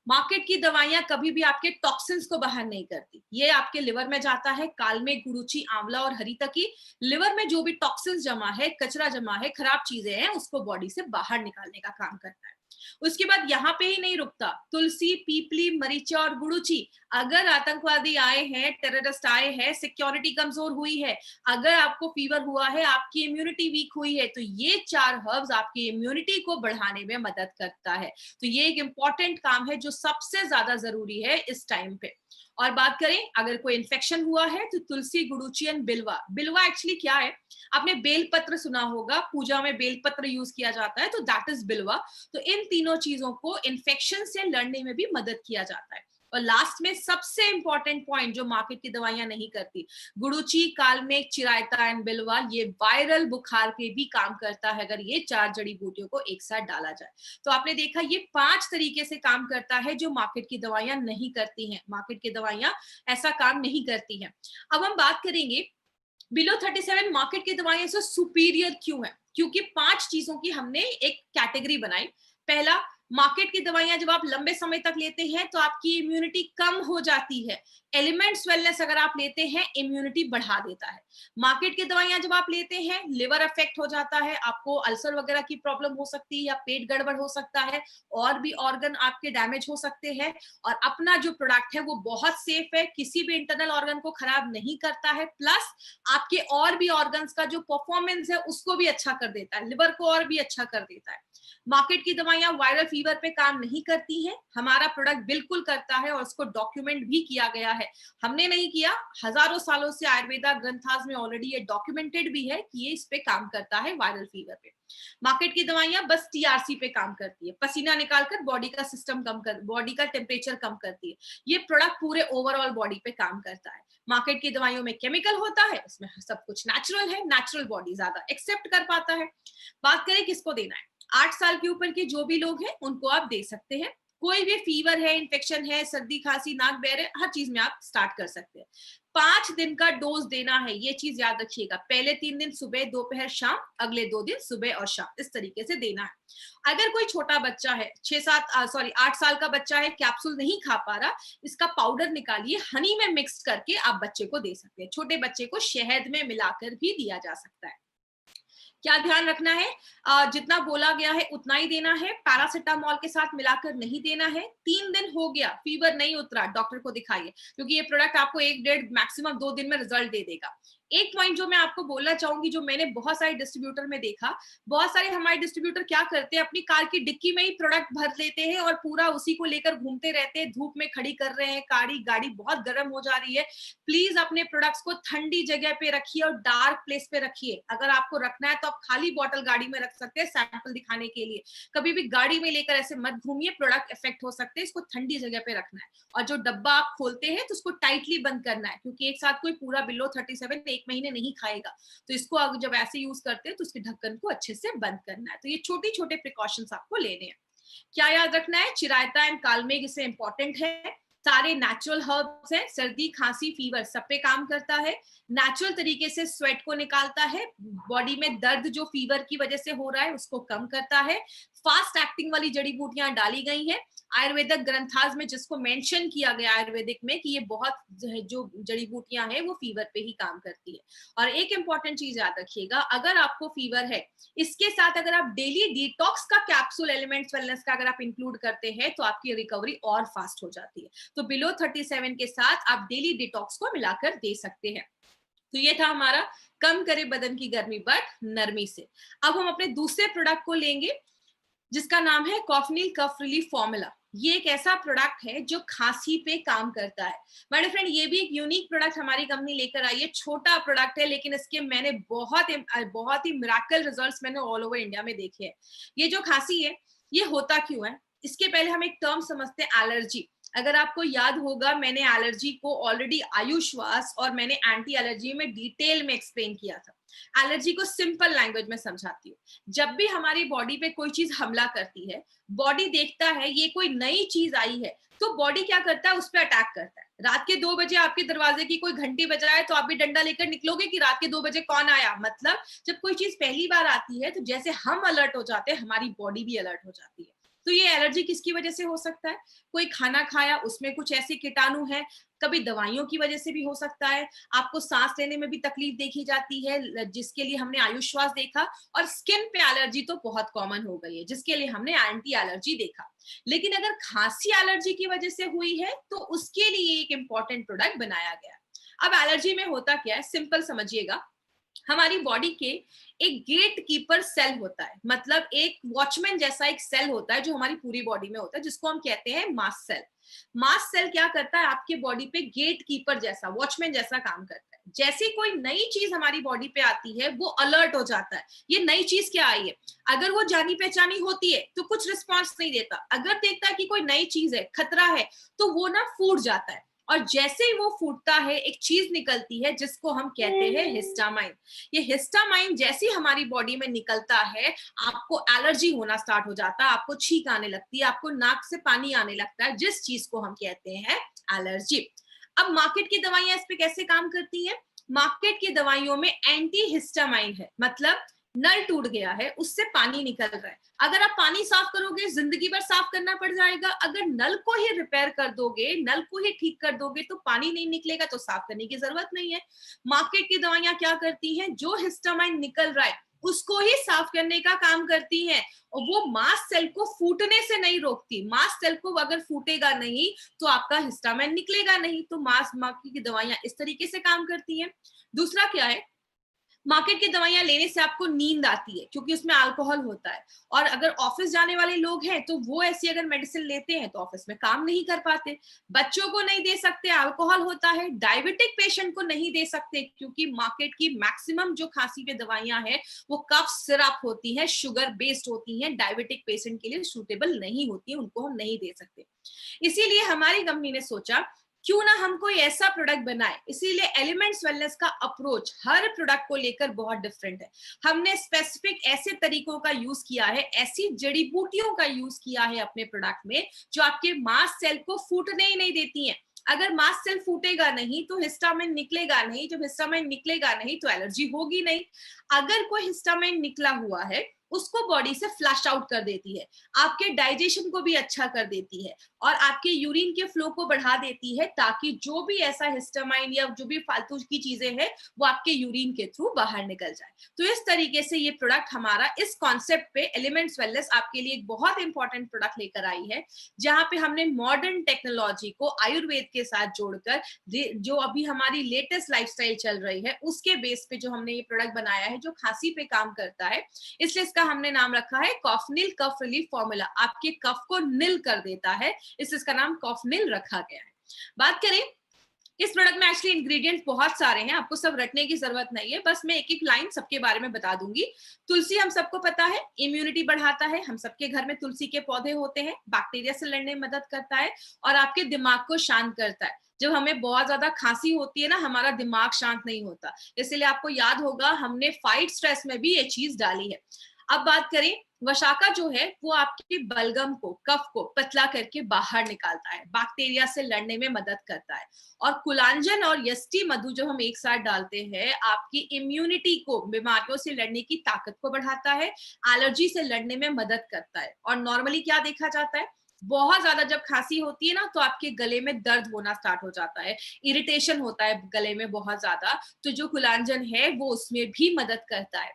मार्केट की दवाइयां कभी भी आपके टॉक्सिन्स को बाहर नहीं करती, ये आपके लिवर में जाता है। कालमेघ, गुरुची, आंवला और हरितकी लिवर में जो भी टॉक्सिन्स जमा है, कचरा जमा है, खराब चीजें हैं, उसको बॉडी से बाहर निकालने का काम करता है। उसके बाद यहाँ पे ही नहीं रुकता, तुलसी, पीपली, मरीचा और गुड़ुची, अगर आतंकवादी आए हैं, टेररिस्ट आए हैं, सिक्योरिटी कमजोर हुई है, अगर आपको फीवर हुआ है, आपकी इम्यूनिटी वीक हुई है, तो ये 4 हर्ब्स आपकी इम्यूनिटी को बढ़ाने में मदद करता है। तो ये एक इंपॉर्टेंट काम है जो सबसे ज्यादा जरूरी है इस टाइम पे। और बात करें अगर कोई इन्फेक्शन हुआ है तो तुलसी, गुड़ुची एंड बिल्वा। बिल्वा एक्चुअली क्या है? आपने बेलपत्र सुना होगा, पूजा में बेलपत्र यूज किया जाता है, तो दैट इज बिल्वा। तो इन तीनों चीजों को इन्फेक्शन से लड़ने में भी मदद किया जाता है। और लास्ट में सबसे इंपॉर्टेंट पॉइंट जो मार्केट की दवाइयां नहीं करती, गुड़ुची, कालमेघ, चिरायता एंड बिल्वा, ये वायरल बुखार पे भी काम करता है अगर ये 4 जड़ी बूटियों को एक साथ डाला जाए। तो आपने देखा ये 5 तरीके से काम करता है जो मार्केट की दवाइयां नहीं करती हैं। मार्केट की दवाइयां ऐसा काम नहीं करती हैं। अब हम बात करेंगे बिलो 37 मार्केट की दवाइयां से सुपीरियर क्यों है? क्योंकि 5 चीजों की हमने एक कैटेगरी बनाई। पहला, मार्केट की दवाइयां जब आप लंबे समय तक लेते हैं तो आपकी इम्यूनिटी कम हो जाती है। एलिमेंट्स वेलनेस अगर आप लेते हैं, इम्यूनिटी बढ़ा देता है। मार्केट की दवाइयां जब आप लेते हैं, लिवर अफेक्ट हो जाता है, आपको अल्सर वगैरह की प्रॉब्लम हो सकती है या पेट गड़बड़ हो सकता है, और भी ऑर्गन आपके डैमेज हो सकते हैं। और अपना जो प्रोडक्ट है वो बहुत सेफ है, किसी भी इंटरनल ऑर्गन को खराब नहीं करता है, प्लस आपके और भी ऑर्गन्स का जो परफॉर्मेंस है उसको भी अच्छा कर देता है, लिवर को और भी अच्छा कर देता है। मार्केट की दवाइयां वायरल फीवर पे काम नहीं करती हैं, हमारा प्रोडक्ट बिल्कुल करता है और उसको डॉक्यूमेंट भी किया गया है। हमने नहीं किया, हजारों सालों से आयुर्वेदा ग्रंथास में ऑलरेडी ये डॉक्यूमेंटेड भी है कि ये इस पे काम करता है वायरल फीवर पे। मार्केट की दवाइयां बस टीआरसी पे काम करती है, पसीना निकालकर बॉडी का सिस्टम कम कर, बॉडी का टेम्परेचर कम करती है। ये प्रोडक्ट पूरे ओवरऑल बॉडी पे काम करता है। मार्केट की दवाइयों में केमिकल होता है, इसमें सब कुछ नेचुरल है, नेचुरल बॉडी ज्यादा एक्सेप्ट कर पाता है। बात करें किसको देना है, 8 साल के ऊपर के जो भी लोग हैं उनको आप दे सकते हैं। कोई भी फीवर है, इन्फेक्शन है, सर्दी, खांसी, नाक बह रहे, हर चीज में आप स्टार्ट कर सकते हैं। 5 दिन का डोज देना है, ये चीज याद रखिएगा। पहले 3 दिन सुबह, दोपहर, शाम, अगले 2 दिन सुबह और शाम, इस तरीके से देना है। अगर कोई छोटा बच्चा है, 8 साल का बच्चा है, कैप्सूल नहीं खा पा रहा, इसका पाउडर निकालिए, हनी में मिक्स करके आप बच्चे को दे सकते हैं। छोटे बच्चे को शहद में मिलाकर भी दिया जा सकता है। क्या ध्यान रखना है, जितना बोला गया है उतना ही देना है, पैरासिटामोल के साथ मिलाकर नहीं देना है। 3 दिन हो गया, फीवर नहीं उतरा, डॉक्टर को दिखाइए, क्योंकि ये प्रोडक्ट आपको 1 डेढ़ मैक्सिमम 2 दिन में रिजल्ट दे देगा। एक पॉइंट जो मैं आपको बोलना चाहूंगी, जो मैंने बहुत सारे डिस्ट्रीब्यूटर में देखा, बहुत सारे हमारे डिस्ट्रीब्यूटर क्या करते हैं, अपनी कार की डिक्की में ही प्रोडक्ट भर लेते हैं और पूरा उसी को लेकर घूमते रहते हैं, धूप में खड़ी कर रहे हैं, गाड़ी बहुत गर्म हो जा रही है। प्लीज अपने प्रोडक्ट्स को ठंडी जगह पे रखिए और डार्क प्लेस पे रखिए। अगर आपको रखना है तो आप खाली बॉटल गाड़ी में रख सकते हैं सैंपल दिखाने के लिए। कभी भी गाड़ी में लेकर ऐसे मत घूमिए, प्रोडक्ट इफेक्ट हो सकते हैं, इसको ठंडी जगह पे रखना है। और जो डब्बा आप खोलते हैं तो उसको टाइटली बंद करना है, क्योंकि एक साथ कोई पूरा बिलो 37 एक महीने नहीं खाएगा। तो इसको अगर जब ऐसे यूज करते हैं तो उसके ढक्कन को अच्छे से बंद करना है। तो ये छोटे छोटे प्रिकॉशंस आपको लेने हैं। क्या याद रखना है, चिरायता एंड कालमेघ इससे इंपॉर्टेंट है। सारे नेचुरल हर्ब्स हैं, सर्दी, खांसी, फीवर सब पे काम करता है। नेचुरल तरीके से स्वेट को निकालता है, बॉडी में दर्द जो फीवर की वजह से हो रहा है उसको कम करता है। फास्ट एक्टिंग वाली जड़ी बूटियां डाली गई हैं आयुर्वेदिक ग्रंथास में, जिसको मेंशन किया गया आयुर्वेदिक में कि ये बहुत जो जड़ी बूटियां हैं वो फीवर पे ही काम करती है। और एक इंपॉर्टेंट चीज याद रखिएगा, अगर आपको फीवर है, इसके साथ अगर आप डेली डिटॉक्स का कैप्सूल एलिमेंट्स वेलनेस का अगर आप इंक्लूड करते हैं तो आपकी रिकवरी और फास्ट हो जाती है। तो बिलो 37 के साथ आप डेली डिटॉक्स को मिलाकर दे सकते हैं। तो ये था हमारा कम करे बदन की गर्मी बट नरमी से। अब हम अपने दूसरे प्रोडक्ट को लेंगे जिसका नाम है कॉफनिल कफ रिलीफ फॉर्मूला। ये एक ऐसा प्रोडक्ट है जो खांसी पे काम करता है। मेरे फ्रेंड, ये भी एक यूनिक प्रोडक्ट हमारी कंपनी लेकर आई है। छोटा प्रोडक्ट है लेकिन इसके मैंने बहुत ही मिराकल रिजल्ट्स मैंने ऑल ओवर इंडिया में देखे हैं। ये जो खांसी है ये होता क्यों है, इसके पहले हम एक टर्म समझते हैं, एलर्जी। अगर आपको याद होगा, मैंने एलर्जी को ऑलरेडी आयुषवास और मैंने एंटी एलर्जी में डिटेल में एक्सप्लेन किया था। एलर्जी को सिंपल लैंग्वेज में समझाती हूँ। जब भी हमारी बॉडी पे कोई चीज हमला करती है, बॉडी देखता है ये कोई नई चीज आई है, तो बॉडी क्या करता है, उस पर अटैक करता है। रात के 2 बजे आपके दरवाजे की कोई घंटी बजाए तो आप भी डंडा लेकर निकलोगे कि रात के 2 बजे कौन आया? मतलब जब कोई चीज पहली बार आती है तो जैसे हम अलर्ट हो जाते हैं, हमारी बॉडी भी अलर्ट हो जाती है। तो ये एलर्जी किसकी वजह से हो सकता है? कोई खाना खाया, उसमें कुछ ऐसे कीटाणु है, कभी दवाइयों की वजह से भी हो सकता है, आपको सांस लेने में भी तकलीफ देखी जाती है, जिसके लिए हमने आयुश्वास देखा, और स्किन पे एलर्जी तो बहुत कॉमन हो गई है, जिसके लिए हमने एंटी एलर्जी देखा। लेकिन अगर खांसी एलर्जी की वजह से हुई है तो उसके लिए एक इंपॉर्टेंट प्रोडक्ट बनाया गया। अब एलर्जी में होता क्या है, सिंपल समझिएगा। हमारी बॉडी के एक गेट कीपर सेल होता है, मतलब एक वॉचमैन जैसा एक सेल होता है जो हमारी पूरी बॉडी में होता है, जिसको हम कहते हैं मास्ट सेल। मास्ट सेल क्या करता है, आपके बॉडी पे गेट कीपर जैसा, वॉचमैन जैसा काम करता है। जैसे कोई नई चीज हमारी बॉडी पे आती है, वो अलर्ट हो जाता है, ये नई चीज क्या आई है। अगर वो जानी पहचानी होती है तो कुछ रिस्पॉन्स नहीं देता, अगर देखता है कि कोई नई चीज है, खतरा है, तो वो ना फूट जाता है। और जैसे ही वो फूटता है, एक चीज निकलती है जिसको हम कहते हैं हिस्टामाइन। ये हिस्टामाइन जैसे ही हमारी बॉडी में निकलता है, आपको एलर्जी होना स्टार्ट हो जाता है, आपको छींक आने लगती है, आपको नाक से पानी आने लगता है, जिस चीज को हम कहते हैं एलर्जी। अब मार्केट की दवाइयां इस पे कैसे काम करती हैं? मार्केट की दवाइयों में एंटी हिस्टामाइन है, मतलब नल टूट गया है, उससे पानी निकल रहा है। अगर आप पानी साफ करोगे, जिंदगी भर साफ करना पड़ जाएगा। अगर नल को ही रिपेयर कर दोगे, नल को ही ठीक कर दोगे, तो पानी नहीं निकलेगा, तो साफ करने की जरूरत नहीं है। मार्केट की दवाइयां क्या करती हैं, जो हिस्टामाइन निकल रहा है उसको ही साफ करने का काम करती हैं, और वो मास्ट सेल को फूटने से नहीं रोकती। मास्ट सेल को अगर फूटेगा नहीं तो आपका हिस्टामाइन निकलेगा नहीं। तो मार्केट की दवाइयां इस तरीके से काम करती हैं। दूसरा क्या है, मार्केट की दवाइयां लेने से आपको नींद आती है, क्योंकि उसमें अल्कोहल होता है। और अगर ऑफिस जाने वाले लोग हैं तो वो ऐसी अगर मेडिसिन लेते हैं तो ऑफिस में काम नहीं कर पाते। बच्चों को नहीं दे सकते, अल्कोहल होता है। डायबिटिक पेशेंट को नहीं दे सकते, क्योंकि मार्केट की मैक्सिमम जो खांसी पे दवाइयां हैं वो कफ सिरप होती है, शुगर बेस्ड होती हैं, डायबिटिक पेशेंट के लिए सूटेबल नहीं होती है, उनको हम नहीं दे सकते। इसीलिए हमारी कंपनी ने सोचा क्यों ना हम कोई ऐसा प्रोडक्ट बनाए। इसीलिए एलिमेंट्स वेलनेस का अप्रोच हर प्रोडक्ट को लेकर बहुत डिफरेंट है। हमने स्पेसिफिक ऐसे तरीकों का यूज किया है, ऐसी जड़ी बूटियों का यूज किया है अपने प्रोडक्ट में, जो आपके मास्ट सेल को फूटने ही नहीं देती हैं। अगर मास्ट सेल फूटेगा नहीं तो हिस्टामाइन निकलेगा नहीं, जब हिस्टामाइन निकलेगा नहीं तो एलर्जी होगी नहीं। अगर कोई हिस्टामाइन निकला हुआ है, उसको बॉडी से फ्लश आउट कर देती है, आपके डाइजेशन को भी अच्छा कर देती है, और आपके यूरिन के फ्लो को बढ़ा देती है, ताकि जो भी ऐसा हिस्टामाइन या जो भी फालतू की चीजें हैं वो आपके यूरिन के थ्रू बाहर निकल जाए। तो इस तरीके से ये प्रोडक्ट हमारा इस कॉन्सेप्ट पे एलिमेंट्स वेलनेस आपके लिए एक बहुत इंपॉर्टेंट प्रोडक्ट लेकर आई है, जहां पे हमने मॉडर्न टेक्नोलॉजी को आयुर्वेद के साथ जोड़कर, जो अभी हमारी लेटेस्ट लाइफस्टाइल चल रही है उसके बेस पे जो हमने ये प्रोडक्ट बनाया है, जो खांसी पे काम करता है। इसलिए इसका हमने नाम रखा है कॉफनिल कफ रिलीफ फॉर्मूला। आपके कफ को निल कर देता है, इसलिए इसका नाम कॉफनिल रखा गया है। बात करें, इस प्रोडक्ट में एक्चुअली इंग्रेडिएंट्स बहुत सारे हैं, आपको सब रटने की जरूरत नहीं है, बस मैं एक एक लाइन सबके बारे में बता दूंगी। तुलसी हम सबको पता है इम्यूनिटी बढ़ाता है, हम सबके घर में तुलसी के पौधे होते हैं, बैक्टीरिया से लड़ने में मदद करता है, और आपके दिमाग को शांत करता है। जब हमें बहुत ज्यादा खांसी होती है ना, हमारा दिमाग शांत नहीं होता, इसलिए आपको याद होगा हमने फाइट स्ट्रेस में भी ये चीज डाली है। अब बात करें, वशाका जो है वो आपके बलगम को, कफ को पतला करके बाहर निकालता है, बैक्टीरिया से लड़ने में मदद करता है। और कुलांजन और यष्टि मधु जो हम एक साथ डालते हैं, आपकी इम्यूनिटी को, बीमारियों से लड़ने की ताकत को बढ़ाता है, एलर्जी से लड़ने में मदद करता है। और नॉर्मली क्या देखा जाता है, बहुत ज्यादा जब खांसी होती है ना तो आपके गले में दर्द होना स्टार्ट हो जाता है, इरिटेशन होता है गले में बहुत ज्यादा, तो जो कुलांजन है वो उसमें भी मदद करता है।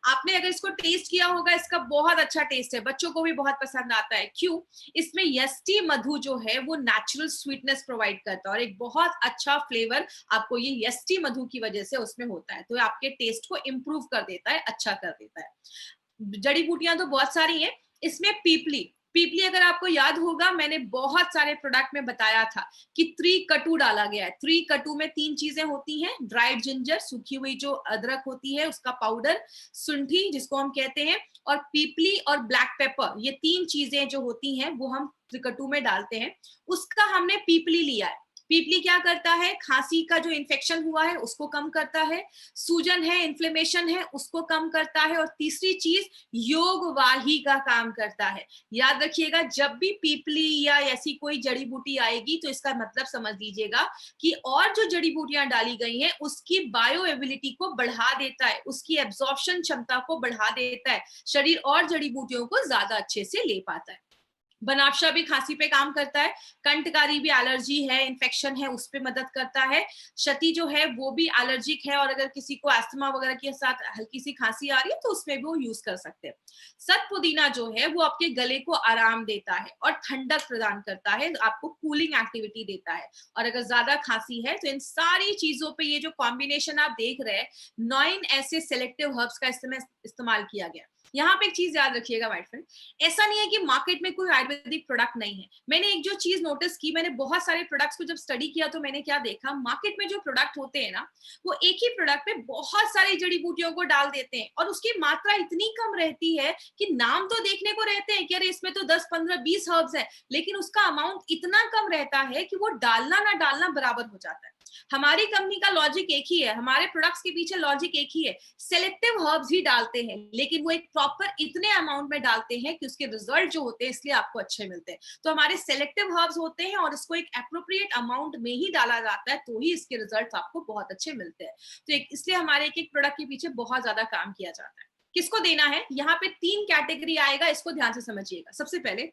आपने अगर इसको टेस्ट किया होगा, इसका बहुत अच्छा टेस्ट है, बच्चों को भी बहुत पसंद आता है। क्यों? इसमें यष्टि मधु जो है वो नेचुरल स्वीटनेस प्रोवाइड करता है, और एक बहुत अच्छा फ्लेवर आपको ये यष्टि मधु की वजह से उसमें होता है, तो आपके टेस्ट को इम्प्रूव कर देता है, अच्छा कर देता है। जड़ी बूटियां तो बहुत सारी हैं, इसमें पीपली, पीपली अगर आपको याद होगा, मैंने बहुत सारे प्रोडक्ट में बताया था कि 3 कटू डाला गया है। 3 कटू में 3 चीजें होती हैं, ड्राइड जिंजर, सूखी हुई जो अदरक होती है उसका पाउडर, सुंठी जिसको हम कहते हैं, और पीपली और ब्लैक पेपर, ये 3 चीजें जो होती हैं वो हम 3 कटू में डालते हैं। उसका हमने पीपली लिया है। पीपली क्या करता है, खांसी का जो इन्फेक्शन हुआ है उसको कम करता है, सूजन है, इन्फ्लेमेशन है, उसको कम करता है, और तीसरी चीज योग वाही का काम करता है। याद रखिएगा, जब भी पीपली या ऐसी कोई जड़ी बूटी आएगी तो इसका मतलब समझ लीजिएगा कि और जो जड़ी बूटियां डाली गई हैं उसकी बायो एबिलिटी को बढ़ा देता है, उसकी एब्जॉर्प्शन क्षमता को बढ़ा देता है, शरीर और जड़ी बूटियों को ज्यादा अच्छे से ले पाता है। बनाफशा भी खांसी पे काम करता है, कंटकारी भी एलर्जी है, इन्फेक्शन है, उस पे मदद करता है, शती जो है वो भी एलर्जिक है, और अगर किसी को अस्थमा वगैरह के साथ हल्की सी खांसी आ रही है तो उसमें भी वो यूज कर सकते हैं। सत पुदीना जो है वो आपके गले को आराम देता है और ठंडक प्रदान करता है, आपको कूलिंग एक्टिविटी देता है। और अगर ज्यादा खांसी है तो इन सारी चीजों पे ये जो कॉम्बिनेशन आप देख रहे हैं, 9 ऐसे सेलेक्टिव हर्ब्स का इस्तेमाल किया गया। यहाँ पे एक चीज याद रखिएगा माय फ्रेंड, ऐसा नहीं है कि मार्केट में कोई आयुर्वेदिक प्रोडक्ट नहीं है। मैंने एक जो चीज नोटिस की, मैंने बहुत सारे प्रोडक्ट्स को जब स्टडी किया तो मैंने क्या देखा, मार्केट में जो प्रोडक्ट होते हैं ना, वो एक ही प्रोडक्ट पे बहुत सारी जड़ी बूटियों को डाल देते हैं और उसकी मात्रा इतनी कम रहती है कि नाम तो देखने को रहते हैं कि अरे इसमें तो 10 15 20 हर्ब्स है, लेकिन उसका अमाउंट इतना कम रहता है कि वो डालना ना डालना बराबर हो जाता है। हमारी कंपनी का लॉजिक एक ही है, हमारे प्रोडक्ट्स के पीछे लॉजिक एक ही है, सेलेक्टिव हर्ब्स ही डालते हैं, लेकिन वो एक प्रॉपर इतने अमाउंट में डालते हैं कि उसके रिजल्ट जो होते हैं इसलिए आपको अच्छे मिलते हैं। तो हमारे सेलेक्टिव हर्ब्स होते हैं और इसको एक एप्रोप्रिएट अमाउंट में ही डाला जाता है, तो ही इसके रिजल्ट आपको बहुत अच्छे मिलते हैं। तो इसलिए हमारे एक एक प्रोडक्ट के पीछे बहुत ज्यादा काम किया जाता है। किसको देना है, यहाँ पे 3 कैटेगरी आएगा, इसको ध्यान से समझिएगा। सबसे पहले,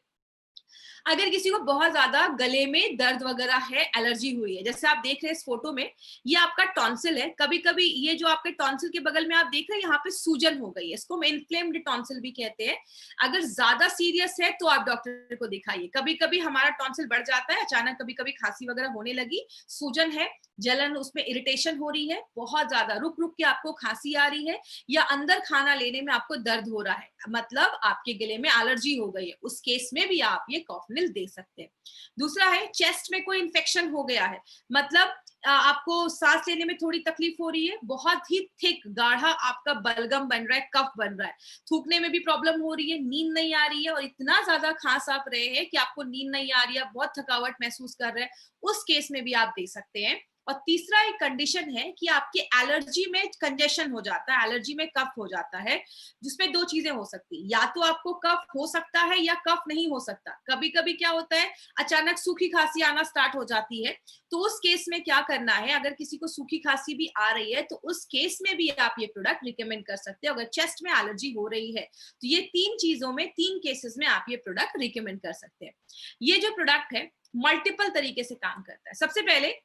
अगर किसी को बहुत ज्यादा गले में दर्द वगैरह है, एलर्जी हुई है, जैसे आप देख रहे हैं इस फोटो में, ये आपका टॉन्सिल है। कभी कभी ये जो आपके टॉन्सिल के बगल में आप देख रहे हैं, यहाँ पे सूजन हो गई है, इसको हम इन्फ्लेम्ड टॉन्सिल भी कहते हैं। अगर ज्यादा सीरियस है तो आप डॉक्टर को दिखाइए। कभी कभी हमारा टॉन्सिल बढ़ जाता है अचानक, कभी कभी खांसी वगैरह होने लगी, सूजन है, जलन, उसमें इरिटेशन हो रही है, बहुत ज्यादा रुक रुक के आपको खांसी आ रही है, या अंदर खाना लेने में आपको दर्द हो रहा है, मतलब आपके गले में एलर्जी हो गई है, उस केस में भी आप ये कॉफनिल दे सकते हैं। दूसरा है, चेस्ट में कोई इन्फेक्शन हो गया है, मतलब आपको सांस लेने में थोड़ी तकलीफ हो रही है, बहुत ही थिक गाढ़ा आपका बलगम बन रहा है, कफ बन रहा है, थूकने में भी प्रॉब्लम हो रही है, नींद नहीं आ रही है, और इतना ज्यादा खांस आप रहे हैं कि आपको नींद नहीं आ रही है, बहुत थकावट महसूस कर रहे हैं, उस केस में भी आप दे सकते हैं। और तीसरा एक कंडीशन है कि आपके एलर्जी में कंजेशन हो जाता है, एलर्जी में कफ हो जाता है, जिसमें 2 चीजें हो सकती है, या तो आपको कफ हो सकता है या कफ नहीं हो सकता। कभी कभी क्या होता है, अचानक सूखी खांसी आना स्टार्ट हो जाती है, तो उस केस में क्या करना है, अगर किसी को सूखी खांसी भी आ रही है तो उस केस में भी आप ये प्रोडक्ट रिकमेंड कर सकते हो, अगर चेस्ट में एलर्जी हो रही है तो ये 3 चीजों में, 3 केसेस में आप ये प्रोडक्ट रिकमेंड कर सकते हैं। ये जो प्रोडक्ट है मल्टीपल तरीके से काम करता है। सबसे पहले,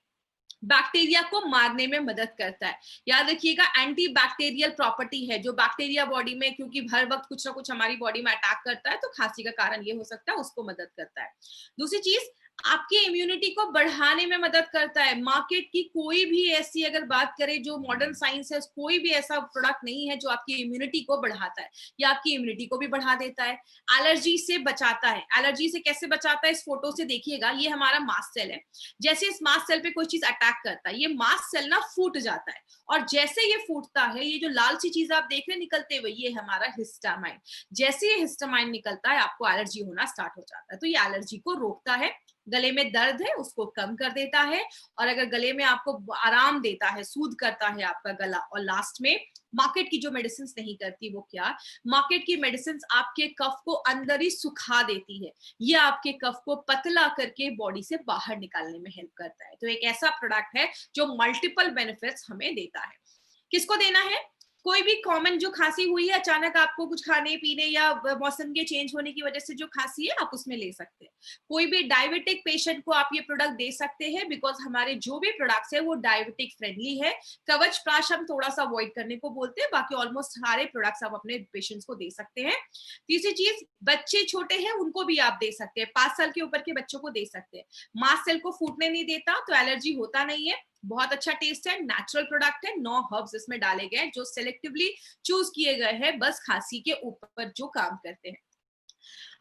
बैक्टीरिया को मारने में मदद करता है। याद रखिएगा, एंटी बैक्टीरियल प्रॉपर्टी है, जो बैक्टीरिया बॉडी में, क्योंकि हर वक्त कुछ ना कुछ हमारी बॉडी में अटैक करता है, तो खांसी का कारण ये हो सकता है, उसको मदद करता है। दूसरी चीज, आपकी इम्यूनिटी को बढ़ाने में मदद करता है। मार्केट की कोई भी ऐसी अगर बात करें जो मॉडर्न साइंस है, कोई भी ऐसा प्रोडक्ट नहीं है जो आपकी इम्यूनिटी को बढ़ाता है, या आपकी इम्यूनिटी को भी बढ़ा देता है। एलर्जी से बचाता है। एलर्जी से कैसे बचाता है, इस फोटो से देखिएगा, ये हमारा मास्ट सेल है। जैसे इस मास्ट सेल पे कोई चीज अटैक करता है, ये मास्ट सेल ना फूट जाता है, और जैसे ये फूटता है, ये जो लाल सी चीज आप देख रहे हैं निकलते हुए, ये हमारा हिस्टामाइन। जैसे ये हिस्टामाइन निकलता है, आपको एलर्जी होना स्टार्ट हो जाता है। तो ये एलर्जी को रोकता है, गले में दर्द है उसको कम कर देता है, और अगर गले में आपको आराम देता है, सूद करता है आपका गला। और लास्ट में, मार्केट की जो मेडिसिन नहीं करती, वो क्या, मार्केट की मेडिसिन आपके कफ को अंदर ही सुखा देती है, ये आपके कफ को पतला करके बॉडी से बाहर निकालने में हेल्प करता है। तो एक ऐसा प्रोडक्ट है जो मल्टीपल बेनिफिट्स हमें देता है। किसको देना है, कोई भी कॉमन जो खांसी हुई है, अचानक आपको कुछ खाने पीने या मौसम के चेंज होने की वजह से जो खांसी है, आप उसमें ले सकते हैं। कोई भी डायबिटिक पेशेंट को आप ये प्रोडक्ट दे सकते हैं, बिकॉज हमारे जो भी प्रोडक्ट्स है वो डायबिटिक फ्रेंडली है। कवच प्राश हम थोड़ा सा अवॉइड करने को बोलते हैं, बाकी ऑलमोस्ट सारे प्रोडक्ट्स आप अपने पेशेंट्स को दे सकते हैं। तीसरी चीज, बच्चे छोटे हैं उनको भी आप दे सकते हैं, 5 साल के ऊपर के बच्चों को दे सकते हैं। मास्ट सेल को फूटने नहीं देता, तो एलर्जी होता नहीं है, बहुत अच्छा टेस्ट है, नेचुरल प्रोडक्ट है, 9 हर्ब्स इसमें डाले गए जो सिलेक्टिवली चूज किए गए हैं, बस खांसी के ऊपर जो काम करते हैं।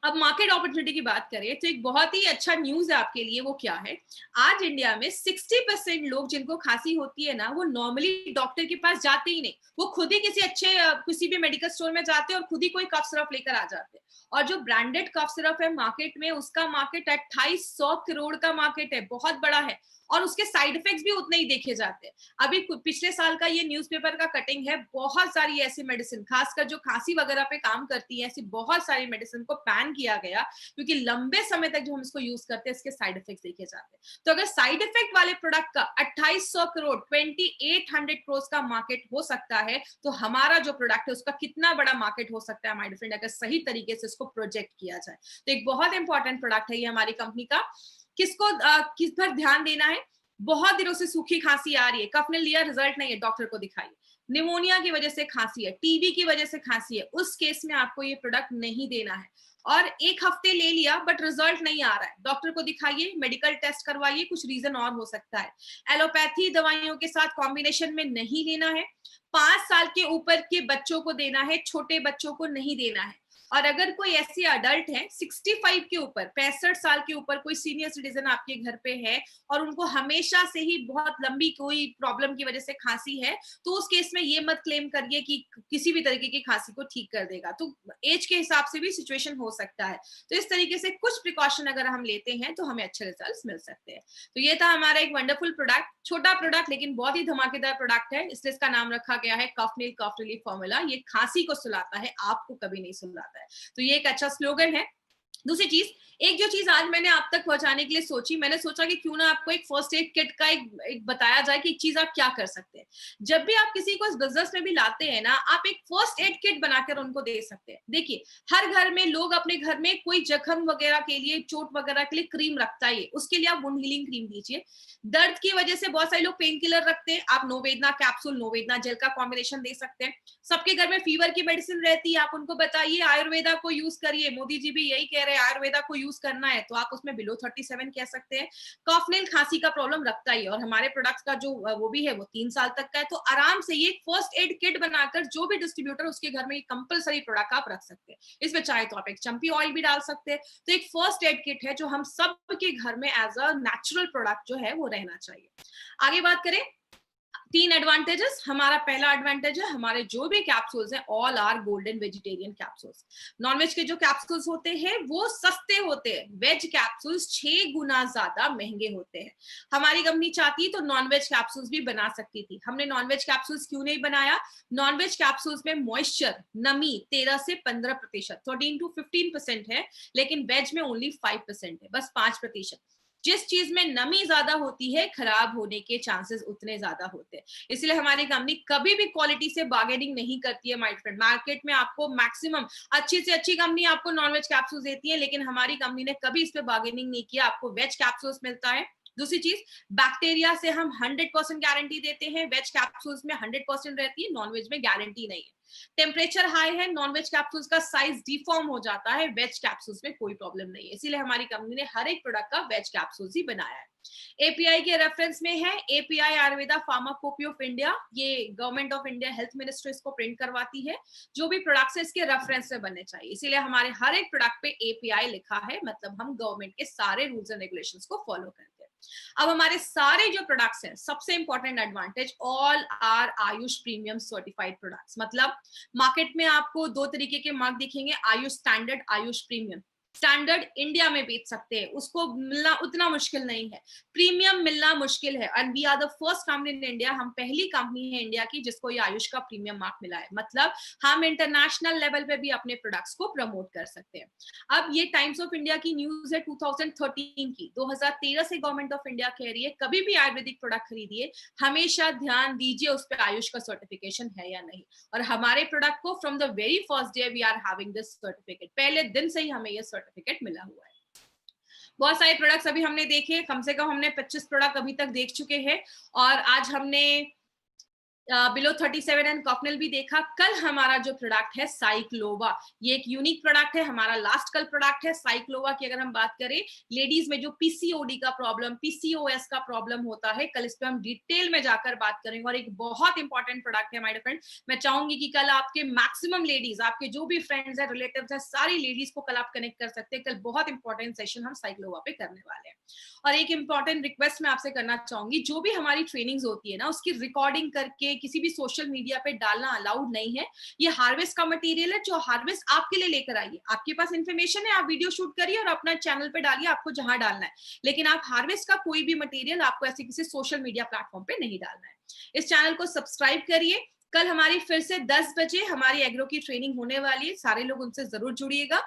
अब मार्केट अपॉर्चुनिटी की बात करें तो एक बहुत ही अच्छा न्यूज है आपके लिए, वो क्या है, आज इंडिया में 60% लोग जिनको खांसी होती है ना, वो नॉर्मली डॉक्टर के पास जाते ही नहीं, वो खुद ही किसी अच्छे किसी भी मेडिकल स्टोर में जाते हैं और खुद ही कोई कफ सिरप लेकर आ जाते हैं। और जो ब्रांडेड कफ सिरप है मार्केट में, उसका मार्केट 2800 करोड़ का मार्केट है, बहुत बड़ा है, और उसके साइड इफेक्ट्स भी उतने ही देखे जाते हैं। अभी पिछले साल का ये न्यूज़पेपर का कटिंग है, बहुत सारी ऐसी मेडिसिन, खासकर जो खांसी वगैरह पे काम करती है, ऐसी बहुत सारी मेडिसिन को बैन किया गया, क्योंकि लंबे समय तक जो हम इसको यूज करते हैं इसके साइड इफेक्ट्स देखे जाते हैं। तो अगर साइड इफेक्ट वाले प्रोडक्ट का 2800 करोड़ 2800 करोड़ का मार्केट हो सकता है, तो हमारा जो प्रोडक्ट है उसका कितना बड़ा मार्केट हो सकता है माय डियर फ्रेंड, अगर सही तरीके से इसको प्रोजेक्ट किया जाए। तो एक बहुत इंपॉर्टेंट प्रोडक्ट है ये हमारी कंपनी का। किसको किस पर ध्यान देना है, बहुत दिनों से सूखी खांसी आ रही है, कफ ने लिया, रिजल्ट नहीं है, डॉक्टर को दिखाइए। निमोनिया की वजह से खांसी है, टीबी की वजह से खांसी है, उस केस में आपको ये प्रोडक्ट नहीं देना है। और एक हफ्ते ले लिया बट रिजल्ट नहीं आ रहा है, डॉक्टर को दिखाइए, मेडिकल टेस्ट करवाइए, कुछ रीजन और हो सकता है। एलोपैथी दवाइयों के साथ कॉम्बिनेशन में नहीं लेना है। 5 साल के ऊपर के बच्चों को देना है, छोटे बच्चों को नहीं देना है। और अगर कोई ऐसे अडल्ट है 65 के ऊपर, 65 साल के ऊपर कोई सीनियर सिटीजन आपके घर पे है और उनको हमेशा से ही बहुत लंबी कोई प्रॉब्लम की वजह से खांसी है, तो उस केस में ये मत क्लेम करिए कि किसी भी तरीके की खांसी को ठीक कर देगा, तो एज के हिसाब से भी सिचुएशन हो सकता है। तो इस तरीके से कुछ प्रिकॉशन अगर हम लेते हैं तो हमें अच्छे रिजल्ट्स मिल सकते हैं। तो ये था हमारा एक वंडरफुल प्रोडक्ट, छोटा प्रोडक्ट लेकिन बहुत ही धमाकेदार प्रोडक्ट है, इसलिए इसका नाम रखा गया है कफनील कफ रिलीफ फॉर्मूला। ये खांसी को सुलाता है, आपको कभी नहीं सुलाता है। तो ये एक अच्छा स्लोगन है। दूसरी चीज, एक जो चीज आज मैंने आप तक पहुंचाने के लिए सोची, मैंने सोचा कि क्यों ना आपको एक फर्स्ट एड किट का एक बताया जाए कि एक चीज आप क्या कर सकते हैं। जब भी आप किसी को इस बिजनेस में भी लाते हैं ना, आप एक फर्स्ट एड किट बनाकर उनको दे सकते हैं। देखिए, हर घर में लोग अपने घर में कोई जख्म वगैरह के लिए, चोट वगैरह के लिए क्रीम रखता है, उसके लिए आप वुंड हीलिंग क्रीम दीजिए। दर्द की वजह से बहुत सारे लोग पेन किलर रखते हैं, आप नोवेदना कैप्सूल, नोवेदना जेल का कॉम्बिनेशन दे सकते हैं। सबके घर में फीवर की मेडिसिन रहती है, आप उनको बताइए आयुर्वेदा को यूज करिए, मोदी जी भी यही कह रहे हैं आयुर्वेदा को यूज करना है, तो आप उसमें बिलो 37 कह सकते हैं। कॉफनेल खांसी का प्रॉब्लम रखता ही, और हमारे प्रोडक्ट्स का जो वो भी है वो 3 साल तक का है। तो आराम से ये फर्स्ट एड किट बनाकर जो भी डिस्ट्रीब्यूटर उसके घर में ये कंपलसरी प्रोडक्ट आप रख सकते हैं। इसमें चाहे तो आप एक चंपी ऑयल भी डाल सकते हैं। तो एक फर्स्ट एड किट है जो हम सबके घर में एज अ नेचुरल प्रोडक्ट जो है वो रहना चाहिए। आगे बात करें, 3 एडवांटेजेस। हमारा पहला एडवांटेज है, हमारे जो भी कैप्सूल्स हैं all are golden vegetarian capsules. Nonveg के जो कैप्सूल्स होते हैं वो सस्ते होते हैं, वेज कैप्सूल्स 6 गुना ज्यादा महंगे होते हैं। हमारी कंपनी चाहती तो नॉनवेज कैप्सूल्स भी बना सकती थी, हमने नॉनवेज कैप्सूल्स क्यों नहीं बनाया? नॉनवेज कैप्सूल्स में मॉइस्चर, नमी 13 से 15%, 13 to 15% है, लेकिन वेज में ओनली 5% है, बस 5%। जिस चीज में नमी ज्यादा होती है, खराब होने के चांसेस उतने ज्यादा होते हैं। इसलिए हमारी कंपनी कभी भी क्वालिटी से बार्गेनिंग नहीं करती है माय फ्रेंड। मार्केट में आपको मैक्सिमम अच्छी से अच्छी कंपनी आपको नॉनवेज कैप्सूल्स देती है, लेकिन हमारी कंपनी ने कभी इस पे बार्गेनिंग नहीं किया। आपको वेज कैप्सूल्स मिलता है। दूसरी चीज, बैक्टीरिया से हम 100% गारंटी देते हैं, वेज कैप्सूल्स में 100% रहती है, नॉनवेज में गारंटी नहीं है। टेम्परेचर हाई है, नॉनवेज कैप्सूल्स का साइज डिफॉर्म हो जाता है, वेज कैप्सूल्स में कोई प्रॉब्लम नहीं है। इसीलिए हमारी कंपनी ने हर एक प्रोडक्ट का वेज कैप्सूल्स ही बनाया है। एपीआई के रेफरेंस में है, एपीआई आयुर्वेदा फार्माकोपी ऑफ इंडिया, ये government of India health ministry इसको प्रिंट करवाती है। जो भी प्रोडक्ट्स है इसके रेफरेंस में बनने चाहिए, इसीलिए हमारे हर एक प्रोडक्ट पे एपीआई लिखा है, मतलब हम गवर्नमेंट के सारे रूल्स एंड रेगुलेशंस को फॉलो करते हैं। अब हमारे सारे जो प्रोडक्ट्स हैं, सबसे important advantage, all are AYUSH premium certified products. मतलब मार्केट में आपको 2 तरीके के मार्क दिखेंगे, AYUSH standard, AYUSH premium. Standard India में बेच सकते हैं, उसको मिलना उतना मुश्किल नहीं है, प्रीमियम मिलना मुश्किल है, and we are the first company in India, हम पहली कंपनी है इंडिया की जिसको ये आयुष का प्रीमियम मार्क मिला है। मतलब हम इंटरनेशनल लेवल पे भी अपने प्रोडक्ट्स को प्रमोट कर सकते हैं। अब ये टाइम्स ऑफ इंडिया की न्यूज है 2013 की, 2013 से गवर्नमेंट ऑफ इंडिया कह रही है कभी भी आयुर्वेदिक प्रोडक्ट खरीदिए, हमेशा ध्यान दीजिए उस पर आयुष का सर्टिफिकेशन है या नहीं। और हमारे प्रोडक्ट को from the very first day we are having this certificate, पहले दिन से ही हमें ये सर्टिफिकेट मिला हुआ है। बहुत सारे प्रोडक्ट्स अभी हमने देखे, कम से कम हमने 25 प्रोडक्ट अभी तक देख चुके हैं, और आज हमने बिलो 37 एंड कॉफनेल भी देखा। कल हमारा जो प्रोडक्ट है साइक्लोवा, ये एक यूनिक प्रोडक्ट है, हमारा लास्ट कल प्रोडक्ट है साइक्लोवा की। अगर हम बात करें लेडीज में जो पीसीओडी का प्रॉब्लम, पीसीओएस का प्रॉब्लम होता है, कल इस पे हम डिटेल में जाकर बात करेंगे। और एक बहुत इंपॉर्टेंट प्रोडक्ट है माय डियर फ्रेंड, मैं चाहूंगी कि कल आपके मैक्सिमम लेडीज, आपके जो भी फ्रेंड्स है, रिलेटिव्स है, सारी लेडीज को कल आप कनेक्ट कर सकते हैं। कल बहुत इंपॉर्टेंट सेशन हम साइक्लोवा पे करने वाले हैं। और एक इंपॉर्टेंट रिक्वेस्ट मैं आपसे करना चाहूंगी, जो भी हमारी ट्रेनिंग्स होती है ना, उसकी रिकॉर्डिंग करके किसी भी सोशल मीडिया पे डालना अलाउड नहीं है। ये हार्वेस्ट का मटेरियल है, जो हार्वेस्ट आपके लिए लेकर आइए। आपके पास इंफॉर्मेशन है, आप वीडियो शूट करिए और अपना चैनल पे डालिए, आपको जहां डालना है। लेकिन आप हार्वेस्ट का कोई भी मटेरियल आपको ऐसे किसी सोशल मीडिया प्लेटफॉर्म पे नहीं डालना है। इस चैनल को सब्सक्राइब करिए। कल हमारी फिर से 10 बजे हमारी एग्रो की ट्रेनिंग होने वाली है, सारे लोग उनसे जरूर जुड़िएगा।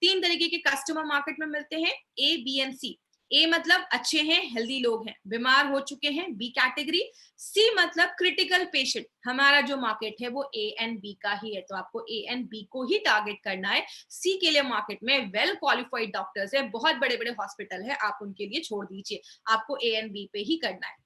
3 तरीके के कस्टमर मार्केट में मिलते हैं, ए, बी एंड सी। ए मतलब अच्छे हैं, हेल्दी लोग हैं, बीमार हो चुके हैं, बी कैटेगरी। सी मतलब क्रिटिकल पेशेंट। हमारा जो मार्केट है वो ए एंड बी का ही है, तो आपको ए एंड बी को ही टारगेट करना है। सी के लिए मार्केट में वेल क्वालिफाइड डॉक्टर्स है, बहुत बड़े बड़े हॉस्पिटल है, आप उनके लिए छोड़ दीजिए, आपको ए एंड बी पे ही करना है।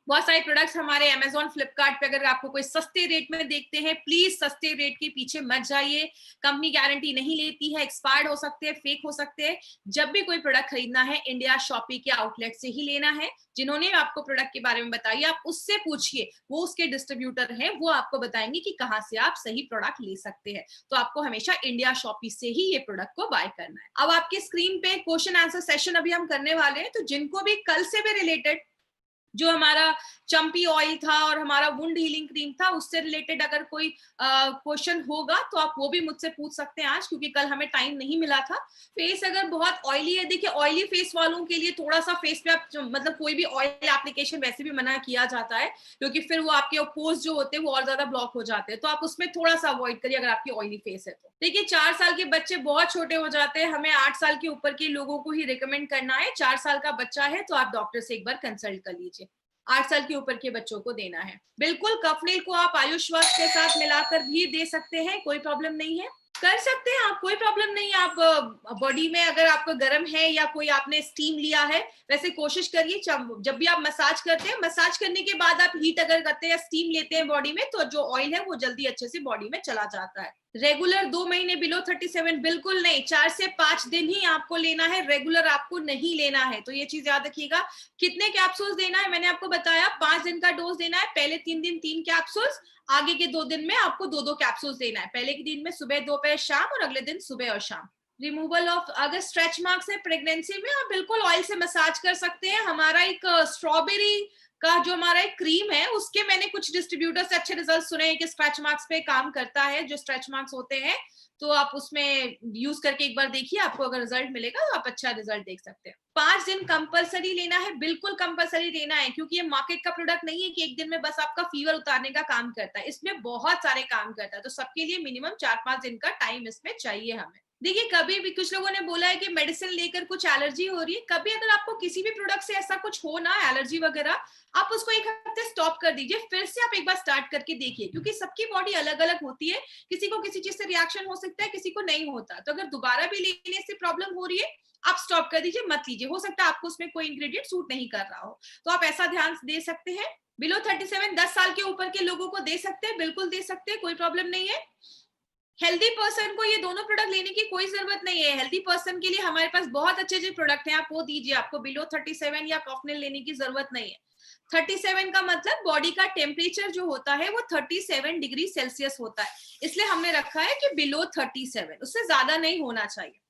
बहुत सारे प्रोडक्ट्स हमारे अमेजोन, फ्लिपकार्ट पे अगर आपको कोई सस्ते रेट में देखते हैं, प्लीज सस्ते रेट के पीछे मत जाइए। कंपनी गारंटी नहीं लेती है, एक्सपायर्ड हो सकते हैं, फेक हो सकते हैं। जब भी कोई प्रोडक्ट खरीदना है, इंडिया शॉपी के आउटलेट से ही लेना है। जिन्होंने आपको प्रोडक्ट के बारे में बताई, आप उससे पूछिए, वो उसके डिस्ट्रीब्यूटर हैं, वो आपको बताएंगे कि कहाँ से आप सही प्रोडक्ट ले सकते हैं। तो आपको हमेशा इंडिया शॉपी से ही ये प्रोडक्ट को बाय करना है। अब आपके स्क्रीन पे क्वेश्चन आंसर सेशन अभी हम करने वाले हैं, तो जिनको भी कल से भी रिलेटेड, जो हमारा चंपी ऑयल था और हमारा वुंड हीलिंग क्रीम था, उससे रिलेटेड अगर कोई क्वेश्चन होगा तो आप वो भी मुझसे पूछ सकते हैं आज, क्योंकि कल हमें टाइम नहीं मिला था। फेस अगर बहुत ऑयली है, देखिए ऑयली फेस वालों के लिए थोड़ा सा फेस पे आप मतलब कोई भी ऑयल एप्लीकेशन वैसे भी मना किया जाता है, क्योंकि फिर वो आपके पोर्स जो होते हैं वो और ज्यादा ब्लॉक हो जाते हैं, तो आप उसमें थोड़ा सा अवॉइड करिए अगर आपकी ऑयली फेस है तो। देखिए 4 साल के बच्चे बहुत छोटे हो जाते हैं, हमें 8 साल के ऊपर के लोगों को ही रिकमेंड करना है। 4 साल का बच्चा है तो आप डॉक्टर से एक बार कंसल्ट कर लीजिए। 8 साल के ऊपर के बच्चों को देना है। बिल्कुल कफनील को आप आयुष्वास के साथ मिलाकर भी दे सकते हैं, कोई प्रॉब्लम नहीं है, कर सकते हैं आप, कोई प्रॉब्लम नहीं है। आप बॉडी में अगर आपको गर्म है या कोई आपने स्टीम लिया है, वैसे कोशिश करिए जब भी आप मसाज करते हैं, मसाज करने के बाद आप हीट अगर करते हैं या स्टीम लेते हैं बॉडी में, तो जो ऑयल है वो जल्दी अच्छे से बॉडी में चला जाता है। रेगुलर 2 महीने बिलो 37 बिल्कुल नहीं, 4 से 5 दिन ही आपको लेना है, रेगुलर आपको नहीं लेना है, तो ये चीज याद रखिएगा। कितने कैप्सूल्स देना है मैंने आपको बताया, 5 दिन का डोज देना है। पहले 3 दिन 3 कैप्सूल्स, आगे के 2 दिन में आपको 2-2 कैप्सूल्स देना है। पहले के दिन में सुबह, दोपहर, शाम, और अगले दिन सुबह और शाम। रिमूवल ऑफ अगर स्ट्रेच मार्क्स है प्रेगनेंसी में, आप बिल्कुल ऑयल से मसाज कर सकते हैं। हमारा एक स्ट्रॉबेरी का जो हमारा एक क्रीम है, उसके मैंने कुछ डिस्ट्रीब्यूटर से अच्छे रिजल्ट सुने हैं कि स्ट्रेच मार्क्स पे काम करता है। जो स्ट्रेच मार्क्स होते हैं, तो आप उसमें यूज करके एक बार देखिए, आपको अगर रिजल्ट मिलेगा तो आप अच्छा रिजल्ट देख सकते हैं। 5 दिन कंपलसरी लेना है, बिल्कुल कंपलसरी लेना है, क्योंकि ये मार्केट का प्रोडक्ट नहीं है कि एक दिन में बस आपका फीवर उतारने का काम करता है, इसमें बहुत सारे काम करता है, तो सबके लिए मिनिमम 4-5 दिन का टाइम इसमें चाहिए हमें। देखिए कभी भी कुछ लोगों ने बोला है कि मेडिसिन लेकर कुछ एलर्जी हो रही है, कभी अगर आपको किसी भी प्रोडक्ट से ऐसा कुछ हो ना, एलर्जी वगैरह, आप उसको 1 हफ्ते स्टॉप कर दीजिए, फिर से आप एक बार स्टार्ट करके देखिए, क्योंकि सबकी बॉडी अलग अलग होती है, किसी को किसी चीज से रिएक्शन हो सकता है, किसी को नहीं होता। तो अगर दोबारा भी लेने से प्रॉब्लम हो रही है, आप स्टॉप कर दीजिए, मत लीजिए। हो सकता है आपको उसमें कोई इंग्रेडिएंट सूट नहीं कर रहा हो, तो आप ऐसा ध्यान दे सकते हैं। बिलो 37 10 साल के ऊपर के लोगों को दे सकते हैं, बिल्कुल दे सकते हैं, कोई प्रॉब्लम नहीं है। हेल्दी पर्सन को ये दोनों प्रोडक्ट लेने की कोई जरूरत नहीं है। हेल्दी पर्सन के लिए हमारे पास बहुत अच्छे अच्छे प्रोडक्ट हैं, आप वो दीजिए, आपको बिलो 37 या कॉफनेल लेने की जरूरत नहीं है। 37 का मतलब बॉडी का टेम्परेचर जो होता है वो 37 डिग्री सेल्सियस होता है, इसलिए हमने रखा है कि बिलो 37, उससे ज्यादा नहीं होना चाहिए।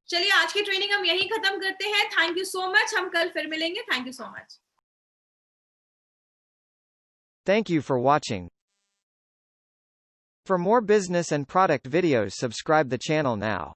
चलिए आज की ट्रेनिंग हम यही खत्म करते हैं। थैंक यू सो मच, हम कल फिर मिलेंगे। Thank you so much. Thank you for watching. For more business and product videos, subscribe the channel now.